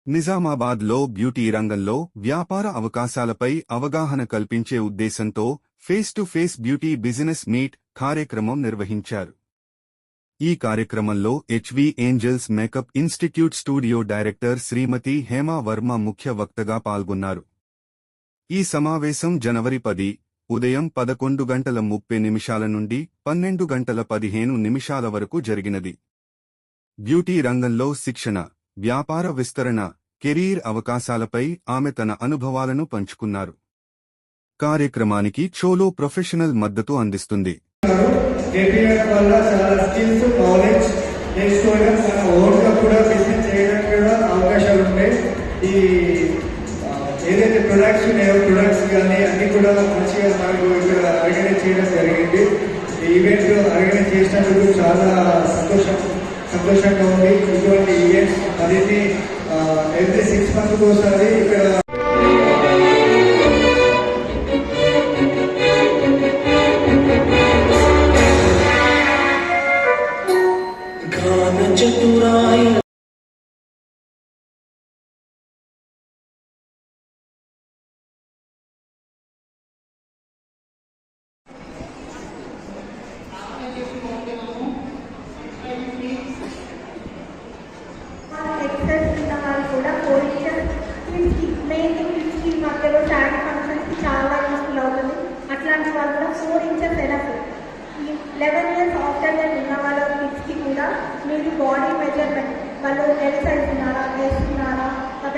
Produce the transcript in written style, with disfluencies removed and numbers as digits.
నిజామాబాద్లో బ్యూటీ రంగంలో వ్యాపార అవకాశాలపై అవగాహన కల్పించే ఉద్దేశంతో face to face beauty business meet కార్యక్రమం నిర్వహించారు. ఈ కార్యక్రమంలో HV angels makeup institute studio director Shrimati Hema Varma ముఖ్య వక్తగా పాల్గొన్నారు. ఈ సమావేశం జనవరి 10 ఉదయం 11:30 నుండి 12:15 వరకు జరిగినది. బ్యూటీ రంగంలో శిక్షణ, వ్యాపార విస్తరణ, కెరీర్ అవకాశాలపై ఆమె తన అనుభవాలను పంచుకున్నారు. కార్యక్రమానికి చోలో ప్రొఫెషనల్ మద్దతు అందిస్తుంది. కేటీఆర్ వల్ల చాలా స్కిల్స్, నాలెడ్జ్ నేర్చుకోవడం, మన ఓన్గా కూడా బిజినెస్ చేయడానికి కూడా అవకాశాలు ఉంటాయి. ఈ ఏదైతే ప్రొడక్ట్స్ ఉన్నాయో ప్రొడక్ట్స్ కానీ అన్ని కూడా మంచిగా మనకు ఇక్కడ ఆర్గనైజ్ చేయడం జరిగింది. ఈ ఈవెంట్ ఆర్గనైజ్ చేసినందుకు చాలా సంతోషంగా ఉంది. ఇటువంటి ఈవెంట్స్ మరిన్ని ఎవ్రీ 6 months ఒకసారి ఇక్కడ మధ్యలో శారీ ఫంక్షన్స్కి చాలా యూస్ఫుల్ అవుతుంది. అట్లాంటి వాళ్ళు కూడా 4 inches ఎనఫ్. ఈ 11 years ఆఫ్టర్ దట్ ఉన్న వాళ్ళ కిడ్స్కి కూడా మీరు బాడీ మెజర్మెంట్, వాళ్ళు ఎల్ సైజ్ ఉన్నారా, ఎస్ ఉన్నారా, వాళ్ళ